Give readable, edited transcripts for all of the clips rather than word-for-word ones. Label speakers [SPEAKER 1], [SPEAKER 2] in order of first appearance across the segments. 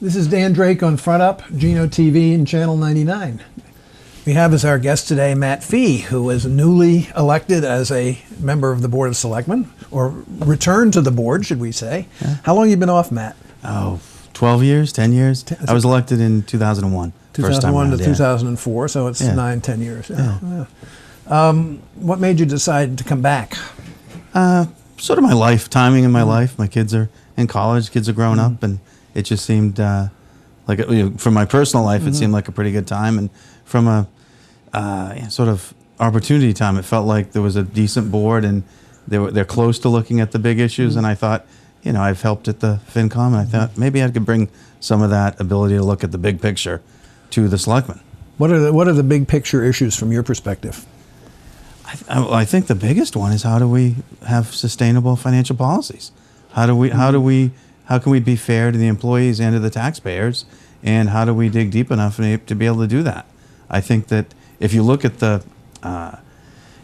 [SPEAKER 1] This is Dan Drake on Front Up, Geno TV and Channel 99. We have as our guest today Matt Fee, who was newly elected as a member of the Board of Selectmen, or returned to the board, should we say. Yeah. How long have you been off, Matt?
[SPEAKER 2] 12 years, 10 years. I was elected in 2001.
[SPEAKER 1] 2001 to 2004, so it's 9, 10 years. Yeah. What made you decide to come back?
[SPEAKER 2] Sort of my life, timing in my life. My kids are in college, kids are growing up, and it just seemed like, from my personal life, it seemed like a pretty good time. And from a sort of opportunity time, it felt like there was a decent board, and they're close to looking at the big issues. And I thought, I've helped at the FinCom, and I thought maybe I could bring some of that ability to look at the big picture to the selectmen.
[SPEAKER 1] What are the big picture issues from your perspective?
[SPEAKER 2] I think the biggest one is, how do we have sustainable financial policies? How can we be fair to the employees and to the taxpayers? And how do we dig deep enough to be able to do that? I think that if you look at the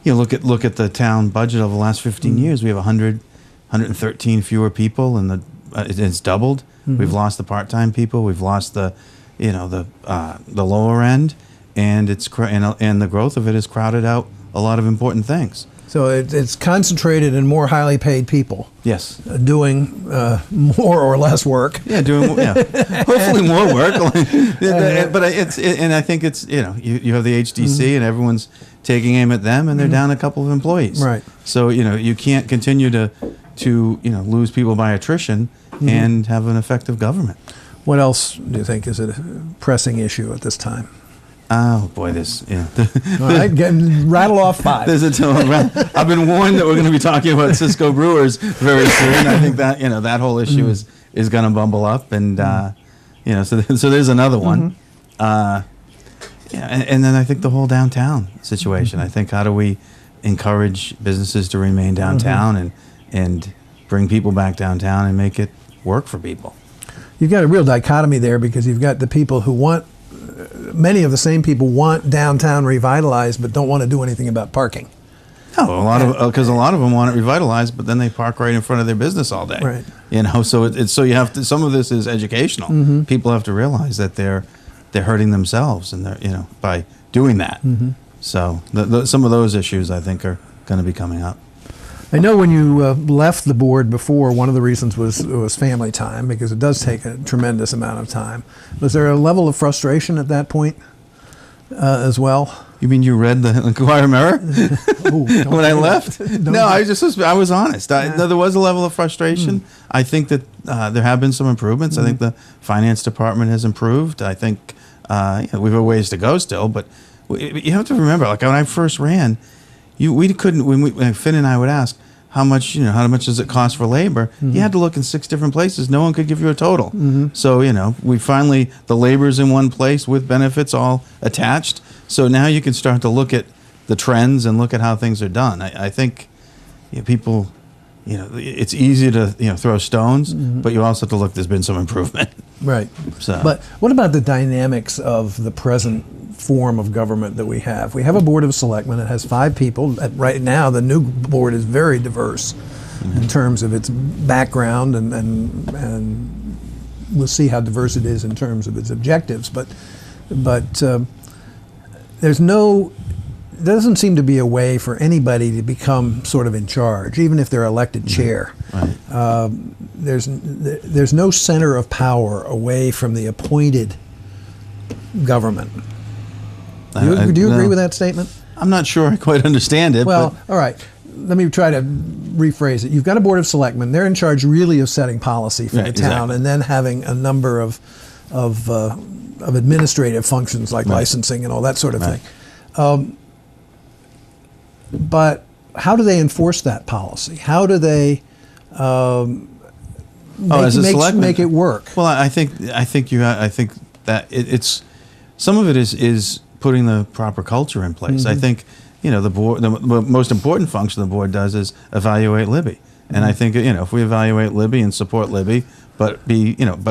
[SPEAKER 2] look at the town budget over the last 15 years, we have 113 fewer people, and it's doubled. We've lost the part-time people. We've lost the lower end, and the growth of it has crowded out a lot of important things.
[SPEAKER 1] So it's concentrated in more highly paid people.
[SPEAKER 2] Yes.
[SPEAKER 1] Doing more or less work.
[SPEAKER 2] Yeah, hopefully more work. But I think it's you have the HDC and everyone's taking aim at them, and they're down a couple of employees.
[SPEAKER 1] Right.
[SPEAKER 2] So you can't continue to lose people by attrition and have an effective government.
[SPEAKER 1] What else do you think is a pressing issue at this time?
[SPEAKER 2] Oh boy,
[SPEAKER 1] All right, rattle off 5.
[SPEAKER 2] I've been warned that we're going to be talking about Cisco Brewers very soon. I think that that whole issue is going to bumble up, and so there's another one. And then I think the whole downtown situation. I think, how do we encourage businesses to remain downtown and bring people back downtown and make it work for people?
[SPEAKER 1] You've got a real dichotomy there, because you've got the people who want. Many of the same people want downtown revitalized, but don't want to do anything about parking.
[SPEAKER 2] No, because a lot of them want it revitalized, but then they park right in front of their business all day.
[SPEAKER 1] Right.
[SPEAKER 2] So you have to. Some of this is educational. People have to realize that they're hurting themselves, and they're by doing that. So some of those issues, I think, are going to be coming up.
[SPEAKER 1] I know when you left the board before, one of the reasons was family time, because it does take a tremendous amount of time. Was there a level of frustration at that point as well?
[SPEAKER 2] You mean you read the Inquirer Mirror when I left? No, I was honest. There was a level of frustration. I think that there have been some improvements. I think the finance department has improved. I think we have a ways to go still, but you have to remember, like when I first ran, we couldn't. When Finn and I would ask, how much does it cost for labor? You had to look in 6 different places. No one could give you a total. So we finally, the labor's in one place with benefits all attached. So now you can start to look at the trends and look at how things are done. I think people, it's easy to throw stones, but you also have to look. There's been some improvement.
[SPEAKER 1] Right.
[SPEAKER 2] So,
[SPEAKER 1] but what about the dynamics of the present form of government that we have? We have a board of selectmen. It has 5 people. Right now, the new board is very diverse in terms of its background, and we'll see how diverse it is in terms of its objectives. But there doesn't seem to be a way for anybody to become sort of in charge, even if they're elected chair.
[SPEAKER 2] Right.
[SPEAKER 1] There's no center of power away from the appointed government. Do you agree with that statement?
[SPEAKER 2] I'm not sure I quite understand it.
[SPEAKER 1] Well, all right. Let me try to rephrase it. You've got a board of selectmen. They're in charge really of setting policy for the town, and then having a number of administrative functions like licensing and all that sort of thing. But how do they enforce that policy? How do they make it work?
[SPEAKER 2] Well, I think that it's some of it is putting the proper culture in place. I think the most important function the board does is evaluate Libby, and I think if we evaluate Libby and support Libby, but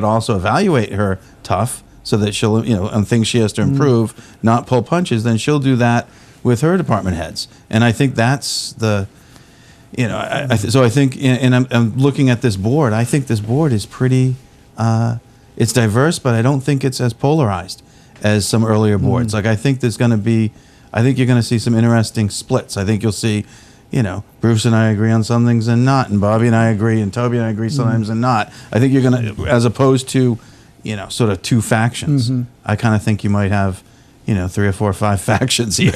[SPEAKER 2] also evaluate her tough, so that she'll on things she has to improve, not pull punches, then she'll do that with her department heads. And I think that's the so I think, and I'm looking at this board. I think this board is pretty it's diverse, but I don't think it's as polarized as some earlier boards. Like I think you're going to see some interesting splits. I think you'll see, Bruce and I agree on some things and not, and Bobby and I agree, and Toby and I agree sometimes and not. I think you're going to, as opposed to, sort of two factions. I kind of think you might have, 3 or 4 or 5 factions here,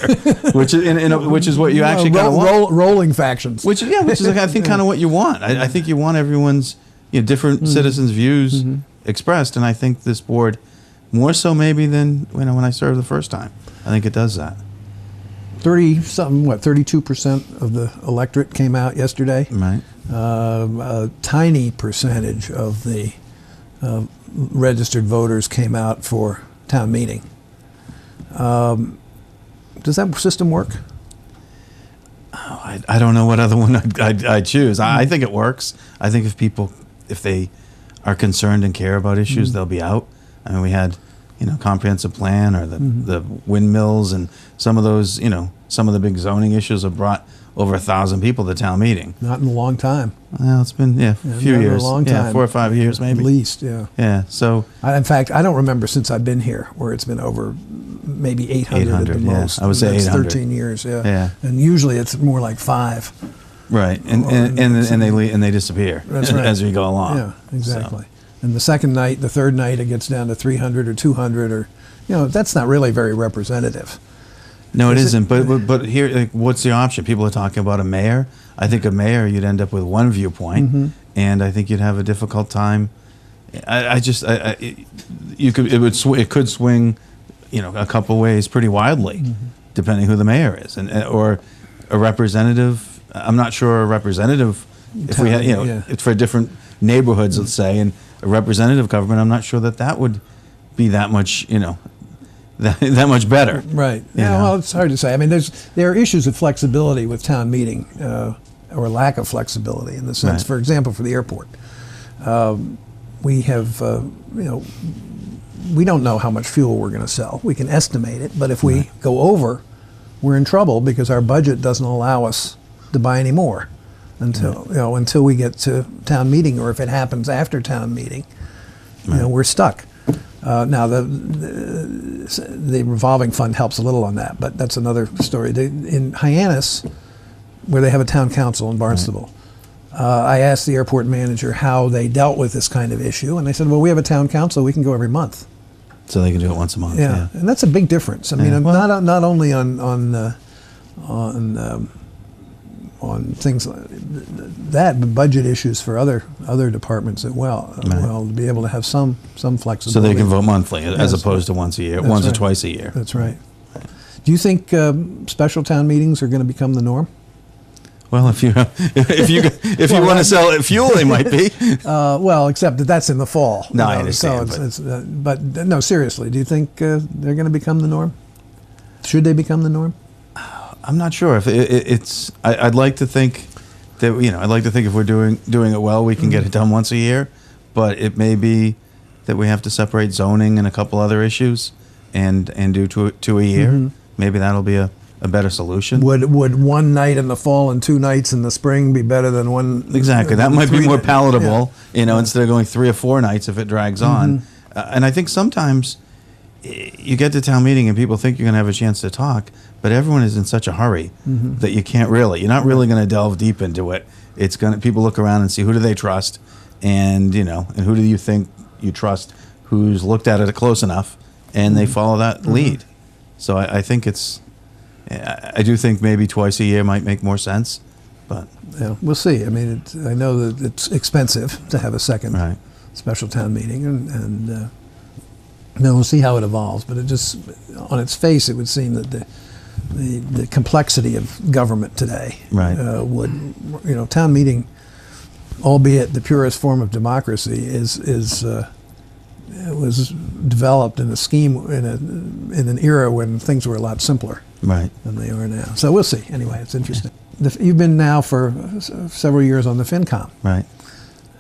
[SPEAKER 2] which is what you actually kind of want.
[SPEAKER 1] Rolling factions.
[SPEAKER 2] Which is I think kind of what you want. I think you want everyone's different citizens' views expressed, and I think this board, more so maybe than when I served the first time, I think it does that.
[SPEAKER 1] 32% of the electorate came out yesterday.
[SPEAKER 2] Right.
[SPEAKER 1] A tiny percentage of the registered voters came out for town meeting. Does that system work?
[SPEAKER 2] I don't know what other one I'd choose. I think it works. I think if they are concerned and care about issues, they'll be out. I mean, we had, comprehensive plan or the windmills and some of those, some of the big zoning issues have brought over 1,000 people to town meeting.
[SPEAKER 1] Not in a long time.
[SPEAKER 2] Well, it's been a few years.
[SPEAKER 1] A long time.
[SPEAKER 2] 4 or 5 years maybe.
[SPEAKER 1] At least, yeah.
[SPEAKER 2] Yeah. So
[SPEAKER 1] in fact, I don't remember since I've been here where it's been over maybe 800 at the most.
[SPEAKER 2] I would say 800.
[SPEAKER 1] 13 years,
[SPEAKER 2] yeah.
[SPEAKER 1] And usually it's more like 5.
[SPEAKER 2] Right, and they disappear.
[SPEAKER 1] That's right.
[SPEAKER 2] As we go along.
[SPEAKER 1] Yeah, exactly. So. And the third night, it gets down to 300 or 200, or that's not really very representative.
[SPEAKER 2] No, it isn't. But here, what's the option? People are talking about a mayor. I think a mayor, you'd end up with one viewpoint, and I think you'd have a difficult time. It could swing, a couple ways pretty wildly, depending who the mayor is, or a representative. I'm not sure a representative. If we had, it's for different neighborhoods, let's say, and a representative government. I'm not sure that would be that much, that much better.
[SPEAKER 1] Right. Yeah. Well, it's hard to say. I mean, there are issues of flexibility with town meeting, or lack of flexibility in the sense, for example, for the airport. We have, we don't know how much fuel we're going to sell. We can estimate it, but if we go over, we're in trouble because our budget doesn't allow us to buy any more until we get to town meeting, or if it happens after town meeting, we're stuck. Now the revolving fund helps a little on that, but that's another story. In Hyannis, where they have a town council in Barnstable, I asked the airport manager how they dealt with this kind of issue, and they said, well, we have a town council, we can go every month.
[SPEAKER 2] So they can do it once a month.
[SPEAKER 1] Yeah, and that's a big difference. I mean, not only on things like that, but budget issues for other departments as well. Well, to be able to have some flexibility.
[SPEAKER 2] So they can vote monthly as opposed to once a year, once or twice a year.
[SPEAKER 1] That's right. Do you think special town meetings are going to become the norm?
[SPEAKER 2] Well, if you want to sell it fuel, they might be.
[SPEAKER 1] Well, except that's in the fall.
[SPEAKER 2] No, I understand.
[SPEAKER 1] So but no, seriously, do you think they're going to become the norm? Should they become the norm?
[SPEAKER 2] I'm not sure if it's. I'd like to think that I'd like to think if we're doing it well, we can get it done once a year. But it may be that we have to separate zoning and a couple other issues, and do two a year. Maybe that'll be a better solution. Would
[SPEAKER 1] one night in the fall and 2 nights in the spring be better than one?
[SPEAKER 2] Exactly. That might be more palatable. Instead of going 3 or 4 nights if it drags on. And I think sometimes you get to town meeting and people think you're going to have a chance to talk, but everyone is in such a hurry that you can't really. You're not really going to delve deep into it. It's going to, people look around and see who do they trust, and and who do you think you trust, who's looked at it close enough, and they follow that lead. So I think I do think maybe twice a year might make more sense, but
[SPEAKER 1] yeah, we'll see. I mean, I know that it's expensive to have a second special town meeting, and we'll see how it evolves. But it just, on its face, it would seem that the complexity of government today would, town meeting, albeit the purest form of democracy, it was developed in a scheme in an era when things were a lot simpler than they are now. So we'll see. Anyway, it's interesting. You've been now for several years on the FinCom.
[SPEAKER 2] Right.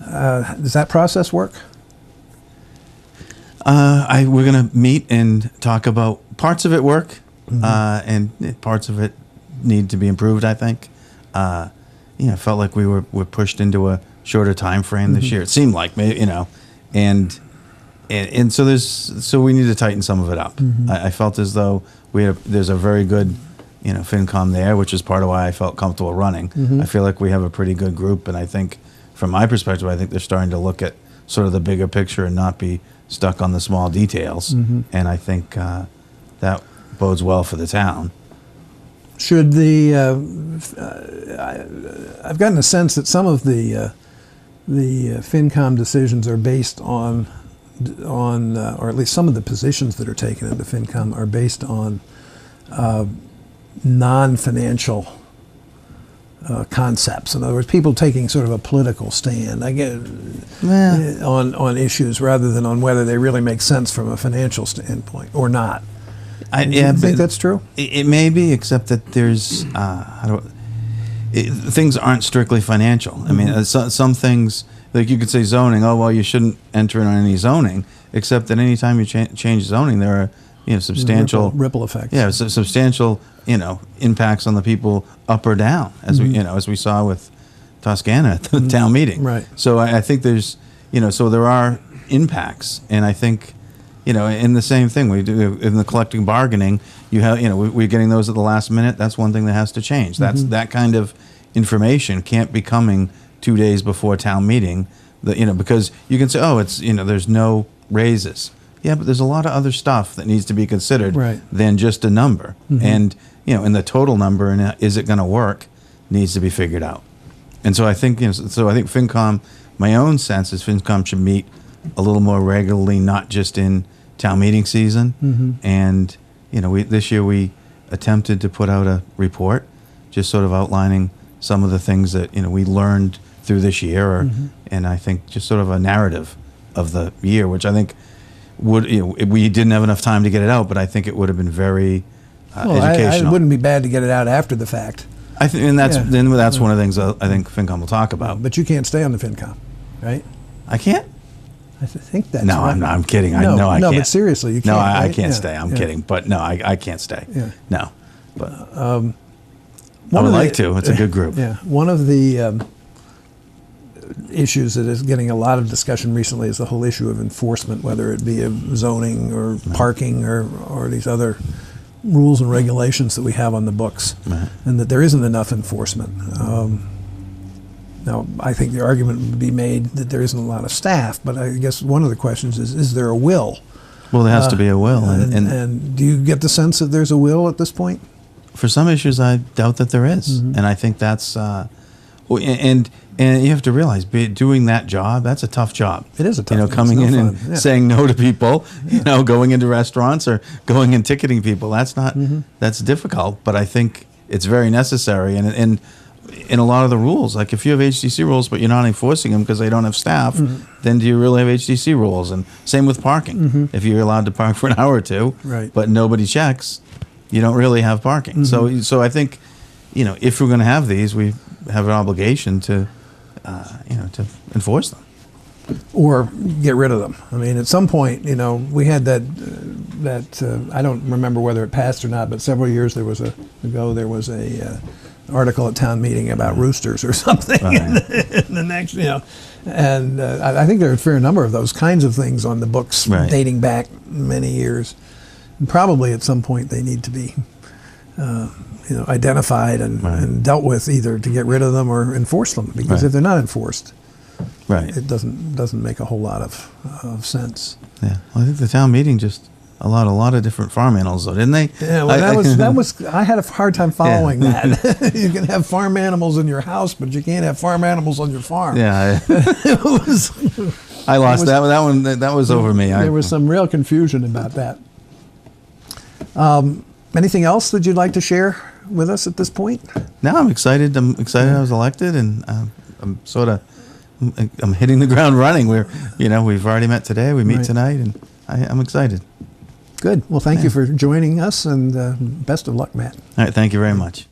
[SPEAKER 1] Does that process work?
[SPEAKER 2] We're going to meet and talk about parts of it work, and parts of it need to be improved, I think. It felt like we were pushed into a shorter time frame this year. It seemed like, maybe, and and so we need to tighten some of it up. I felt as though there's a very good, FinCom there, which is part of why I felt comfortable running. I feel like we have a pretty good group, and I think, from my perspective, I think they're starting to look at sort of the bigger picture and not be stuck on the small details. And I think that bodes well for the town.
[SPEAKER 1] Should I've gotten a sense that some of the FinCom decisions are based on, or at least some of the positions that are taken in the FinCom are based on non-financial concepts. In other words, people taking sort of a political stand, I get, on issues rather than on whether they really make sense from a financial standpoint or not. Do you think that's true?
[SPEAKER 2] It may be, except that there's things aren't strictly financial. I mean, some things, like you could say zoning. Oh well, you shouldn't enter in on any zoning, except that any time you change zoning, there are substantial
[SPEAKER 1] ripple effects.
[SPEAKER 2] Yeah, substantial impacts on the people up or down, as as we saw with Toscana at the town meeting.
[SPEAKER 1] Right.
[SPEAKER 2] So I think there's so there are impacts, and I think. In the same thing we do in the collective bargaining, you have, we're getting those at the last minute. That's one thing that has to change. That kind of information can't be coming 2 days before town meeting. Because you can say, oh, it's there's no raises. Yeah, but there's a lot of other stuff that needs to be considered than just a number. And and the total number and is it going to work needs to be figured out. And so I think so I think FinCom. My own sense is FinCom should meet a little more regularly, not just in town meeting season. And this year we attempted to put out a report just sort of outlining some of the things that we learned through this year, and I think just sort of a narrative of the year, which I think would we didn't have enough time to get it out, but I think it would have been very educational.
[SPEAKER 1] It wouldn't be bad to get it out after the fact.
[SPEAKER 2] I think, and that's one of the things I think FinCom will talk about.
[SPEAKER 1] But you can't stay on the FinCom, right?
[SPEAKER 2] I can't.
[SPEAKER 1] I think that's
[SPEAKER 2] no.
[SPEAKER 1] right.
[SPEAKER 2] I'm kidding. I
[SPEAKER 1] no,
[SPEAKER 2] can't.
[SPEAKER 1] But seriously, you can't.
[SPEAKER 2] No, I
[SPEAKER 1] right?
[SPEAKER 2] can't stay. I'm kidding. But no, I can't stay.
[SPEAKER 1] Yeah.
[SPEAKER 2] No, but I would like to. It's a good group.
[SPEAKER 1] Yeah. One of the issues that is getting a lot of discussion recently is the whole issue of enforcement, whether it be of zoning or parking or these other rules and regulations that we have on the books, and that there isn't enough enforcement. Now, I think the argument would be made that there isn't a lot of staff, but I guess one of the questions is there a will?
[SPEAKER 2] Well, there has to be a will.
[SPEAKER 1] And do you get the sense that there's a will at this point?
[SPEAKER 2] For some issues, I doubt that there is. And I think that's, and you have to realize, doing that job, that's a tough job.
[SPEAKER 1] It is a tough job.
[SPEAKER 2] Coming in and saying no to people, going into restaurants or going and ticketing people, that's not, that's difficult, but I think it's very necessary. And in a lot of the rules, like if you have HDC rules but you're not enforcing them because they don't have staff, then do you really have HDC rules? And same with parking. If you're allowed to park for an hour or two, but nobody checks, you don't really have parking. So I think, if we're going to have these, we have an obligation to, to enforce them.
[SPEAKER 1] Or get rid of them. I mean, at some point, we had that I don't remember whether it passed or not, but several years ago there was a article at town meeting about roosters or something in the next, and I think there are a fair number of those kinds of things on the books dating back many years. And probably at some point they need to be identified and dealt with, either to get rid of them or enforce them, because if they're not enforced, it doesn't make a whole lot of sense.
[SPEAKER 2] Yeah, well, I think the town meeting just allowed a lot of different farm animals, though, didn't they?
[SPEAKER 1] Yeah, well, that was. I had a hard time following that. You can have farm animals in your house, but you can't have farm animals on your farm.
[SPEAKER 2] Yeah, I lost that one. That was over me.
[SPEAKER 1] There was some real confusion about that. Anything else that you'd like to share with us at this point? No,
[SPEAKER 2] I'm excited. I was elected, and I'm hitting the ground running. We've already met today. We meet tonight, and I'm excited.
[SPEAKER 1] Good. Well, thank you for joining us, and best of luck, Matt.
[SPEAKER 2] All right. Thank you very much.